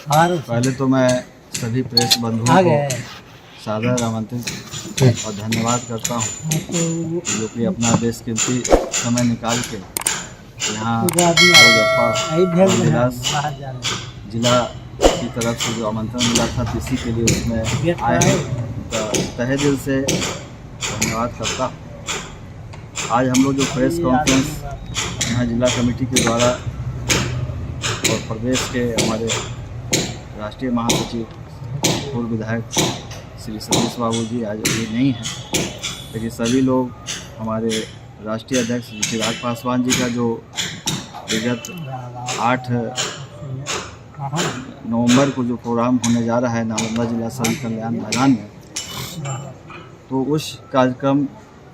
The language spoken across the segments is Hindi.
पहले तो मैं सभी प्रेस बंधुओं को सादर आमंत्रित और धन्यवाद करता हूँ जो कि अपना बेशकीमती समय निकाल के यहाँ जिला की तरफ से जो आमंत्रण मिला था किसी के लिए उसमें आए हैं, उनका तहे दिल से धन्यवाद करता हूँ। आज हम लोग जो प्रेस कॉन्फ्रेंस यहाँ जिला कमेटी के द्वारा और प्रदेश के हमारे राष्ट्रीय महासचिव पूर्व विधायक श्री सतीश बाबू जी आज ये नहीं हैं, लेकिन सभी लोग हमारे राष्ट्रीय अध्यक्ष चिराग पासवान जी का जो विगत 8 नवंबर को जो प्रोग्राम होने जा रहा है नालंदा जिला सड़क कल्याण मैदान में, तो उस कार्यक्रम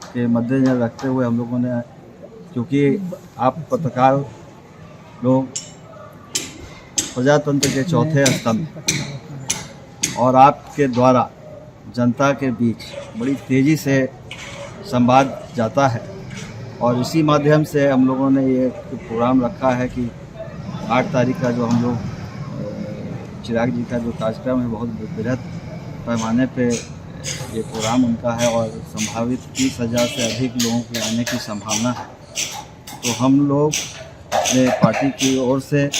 के मद्देनजर रखते हुए हम लोगों ने, क्योंकि आप पत्रकार लोग प्रजातंत्र के चौथे स्तंभ और आपके द्वारा जनता के बीच बड़ी तेज़ी से संवाद जाता है और इसी माध्यम से हम लोगों ने ये प्रोग्राम रखा है कि 8 तारीख का जो हम लोग चिराग जी का जो कार्यक्रम है बहुत बृहद पैमाने पे ये प्रोग्राम उनका है और संभावित 30,000 से अधिक लोगों के आने की संभावना है। तो हम लोग अपने पार्टी की ओर से,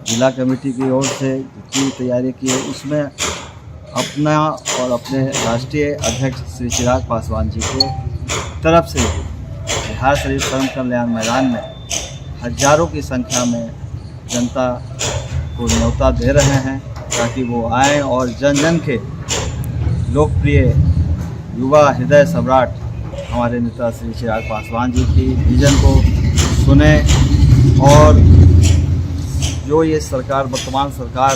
जिला कमेटी की ओर से जितनी तैयारी की है उसमें अपना और अपने राष्ट्रीय अध्यक्ष श्री चिराग पासवान जी के तरफ से बिहार शरीफ सड़क कल्याण मैदान में हजारों की संख्या में जनता को न्योता दे रहे हैं ताकि वो आएँ और जन जन के लोकप्रिय युवा हृदय सम्राट हमारे नेता श्री चिराग पासवान जी की विजन को सुने और जो ये सरकार, वर्तमान सरकार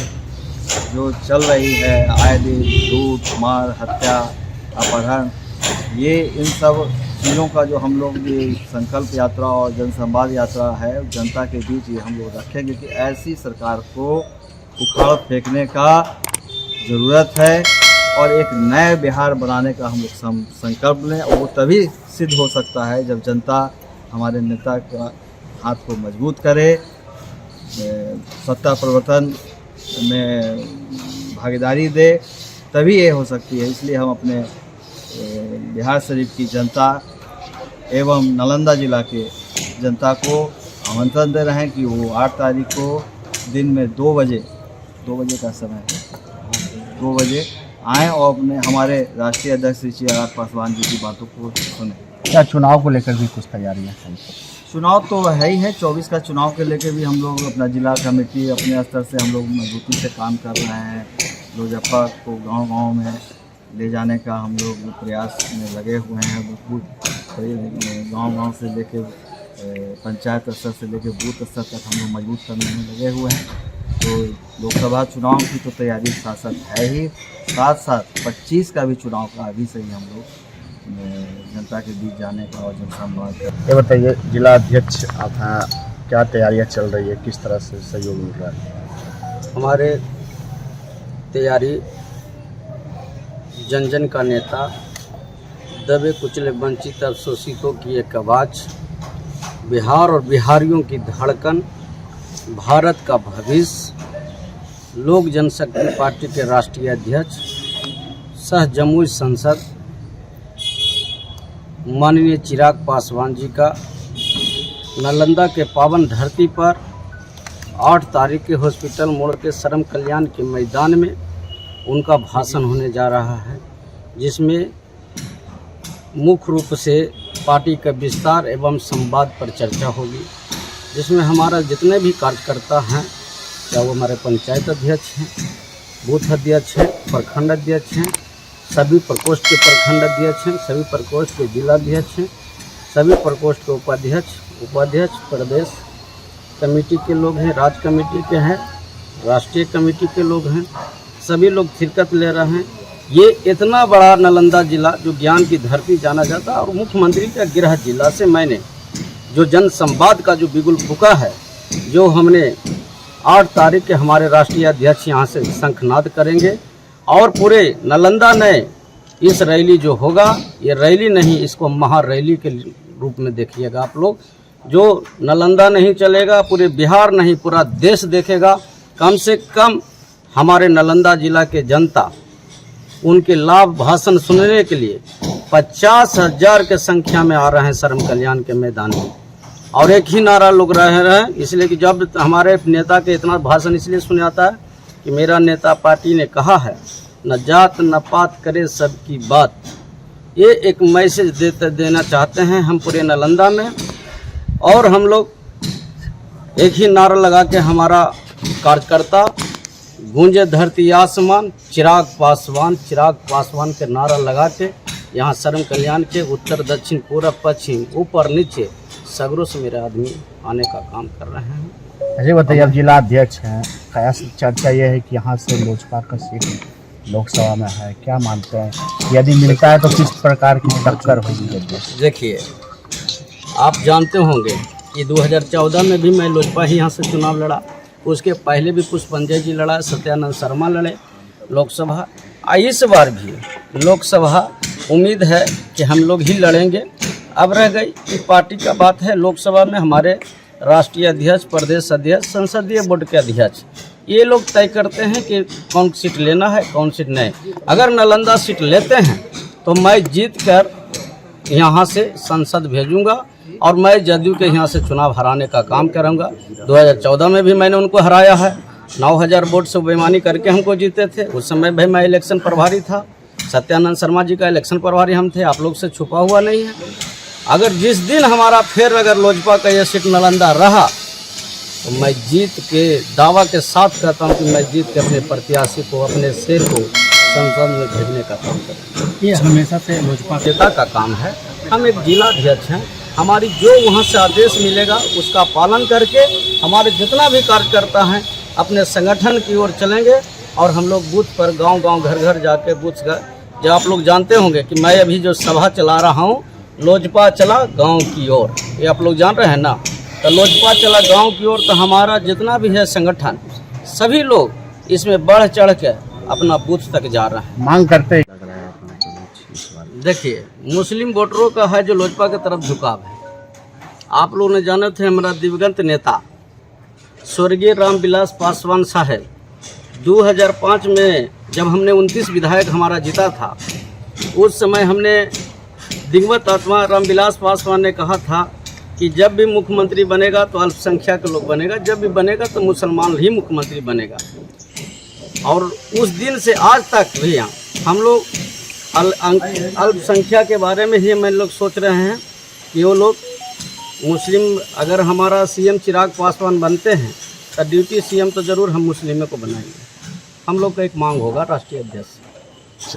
जो चल रही है, आए दिन लूट मार हत्या अपहरण, ये इन सब चीज़ों का जो हम लोग ये संकल्प यात्रा और जनसंवाद यात्रा है जनता के बीच ये हम लोग रखेंगे कि ऐसी सरकार को उखाड़ फेंकने का ज़रूरत है और एक नए बिहार बनाने का हम लोग संकल्प लें। और वो तभी सिद्ध हो सकता है जब जनता हमारे नेता का हाथ को मजबूत करे, सत्ता परिवर्तन में भागीदारी दे, तभी ये हो सकती है। इसलिए हम अपने बिहार शरीफ की जनता एवं नालंदा जिला के जनता को आमंत्रण दे रहे हैं कि वो 8 तारीख को दिन में 2 बजे का समय है, 2 बजे आएँ और अपने हमारे राष्ट्रीय अध्यक्ष श्री चिराग पासवान जी की बातों को सुने। क्या चुनाव को लेकर भी कुछ तैयारियाँ हैं? चुनाव तो है ही है, 24 का चुनाव के लेकर भी हम लोग अपना जिला कमेटी अपने स्तर से हम लोग मजबूती से काम कर रहे हैं। लोजप्पा को गांव-गांव में ले जाने का हम लोग प्रयास में लगे हुए हैं। गांव-गांव से लेकर पंचायत स्तर से लेकर बूथ स्तर तक हम लोग मजबूत करने में लगे हुए हैं। तो लोकसभा चुनाव की तो तैयारी साथ साथ है ही, साथ साथ 25 का भी चुनाव का अभी से ही हम लोग जनता के बीच जाने का और जनसंवाद का। ये बताइए, जिला अध्यक्ष आप हैं, क्या तैयारियां चल रही है, किस तरह से सहयोग मिल रहा है? हमारे तैयारी जन जन का नेता, दबे कुचले वंचित अवशोषितों की एक आवाज़, बिहार और बिहारियों की धड़कन, भारत का भविष्य, लोक जनशक्ति पार्टी के राष्ट्रीय अध्यक्ष सह जमुई सांसद माननीय चिराग पासवान जी का नालंदा के पावन धरती पर 8 तारीख के हॉस्पिटल मोड़ के श्रम कल्याण के मैदान में उनका भाषण होने जा रहा है, जिसमें मुख्य रूप से पार्टी का विस्तार एवं संवाद पर चर्चा होगी, जिसमें हमारा जितने भी कार्यकर्ता हैं, चाहे वो हमारे पंचायत अध्यक्ष हैं, बूथ अध्यक्ष हैं, प्रखंड अध्यक्ष हैं, सभी प्रकोष्ठ के प्रखंड अध्यक्ष हैं, सभी प्रकोष्ठ के जिला अध्यक्ष हैं, सभी प्रकोष्ठ के उपाध्यक्ष प्रदेश कमेटी के लोग हैं, राज्य कमेटी के हैं, राष्ट्रीय कमेटी के लोग हैं, सभी लोग शिरकत ले रहे हैं। ये इतना बड़ा नालंदा जिला जो ज्ञान की धरती जाना जाता है और मुख्यमंत्री का गृह जिला से मैंने जो जन संवाद का जो बिगुल फूका है, जो हमने 8 तारीख के हमारे राष्ट्रीय अध्यक्ष यहाँ से शंखनाद करेंगे और पूरे नालंदा में इस रैली जो होगा, ये रैली नहीं, इसको महारैली के रूप में देखिएगा आप लोग। जो नालंदा नहीं चलेगा, पूरे बिहार नहीं पूरा देश देखेगा। कम से कम हमारे नालंदा जिला के जनता उनके लाभ भाषण सुनने के लिए 50,000 के संख्या में आ रहे हैं शर्म कल्याण के मैदान में। और एक ही नारा लोग रहे हैं, इसलिए कि जब हमारे नेता के इतना भाषण इसलिए सुना जाता है कि मेरा नेता पार्टी ने कहा है न जात न पात करे सबकी बात। ये एक मैसेज देना चाहते हैं हम पूरे नालंदा में। और हम लोग एक ही नारा लगा के हमारा कार्यकर्ता गूंजे धरती आसमान चिराग पासवान के नारा लगा के यहाँ शर्म कल्याण के उत्तर दक्षिण पूर्व पश्चिम ऊपर नीचे सगरों से मेरे आदमी आने का काम कर रहे हैं। अजय बताइए, अब जिला अध्यक्ष हैं, खास चर्चा ये है कि यहाँ से लोजपा का सीट लोकसभा में है, क्या मानते हैं? यदि मिलता है तो किस प्रकार की टक्कर होगी? देखिए, आप जानते होंगे कि 2014 में भी मैं लोजपा ही यहाँ से चुनाव लड़ा, उसके पहले भी पुष्पंजय जी लड़ा, सत्यानंद शर्मा लड़े लोकसभा। इस बार भी लोकसभा उम्मीद है कि हम लोग ही लड़ेंगे। अब रह गई कि पार्टी का बात है, लोकसभा में हमारे राष्ट्रीय अध्यक्ष, प्रदेश अध्यक्ष, संसदीय बोर्ड के अध्यक्ष ये लोग तय करते हैं कि कौन सीट लेना है कौन सीट नहीं। अगर नालंदा सीट लेते हैं तो मैं जीत कर यहाँ से संसद भेजूंगा और मैं जदयू के यहाँ से चुनाव हराने का काम करूँगा। 2014 में भी मैंने उनको हराया है, 9,000 वोट से बेईमानी करके हमको जीते थे। उस समय भी मैं इलेक्शन प्रभारी था, सत्यानंद शर्मा जी का इलेक्शन प्रभारी हम थे, आप लोग से छुपा हुआ नहीं है। अगर जिस दिन हमारा फिर अगर लोजपा का ये सीट नालंदा रहा तो मैं जीत के दावा के साथ कहता हूँ कि मैं जीत के अपने प्रत्याशी को, अपने शेर को संसद में भेजने का काम करूँगा। ये हमेशा से लोजपा नेता का काम है। हम एक जिला अध्यक्ष हैं, हमारी जो वहाँ से आदेश मिलेगा उसका पालन करके हमारे जितना भी कार्यकर्ता हैं अपने संगठन की ओर चलेंगे। और हम लोग बूथ पर गांव-गांव घर-घर जाके बूथ का, जो आप लोग जानते होंगे कि मैं अभी जो सभा चला रहा हूँ लोजपा चला गांव की ओर, ये आप लोग जान रहे हैं ना, तो लोजपा चला गांव की ओर। तो हमारा जितना भी है संगठन सभी लोग इसमें बढ़ चढ़ के अपना बूथ तक जा रहे हैं। मांग करते हैं। देखिए, मुस्लिम वोटरों का है जो लोजपा की तरफ झुकाव है। आप लोग ने जाने थे हमारा दिवंगत नेता स्वर्गीय रामविलास पासवान साहब 2005 में जब हमने 29 विधायक हमारा जीता था, उस समय हमने दिवंगत आत्मा रामविलास पासवान ने कहा था कि जब भी मुख्यमंत्री बनेगा तो अल्पसंख्यक लोग बनेगा, जब भी बनेगा तो मुसलमान ही मुख्यमंत्री बनेगा। और उस दिन से आज तक भी हम लोग अल्पसंख्यक के बारे में ही हम लोग सोच रहे हैं कि वो लोग मुस्लिम, अगर हमारा सीएम चिराग पासवान बनते हैं तो ड्यूटी सीएम तो ज़रूर हम मुस्लिमों को बनाएंगे। हम लोग का एक मांग होगा राष्ट्रीय अध्यक्ष।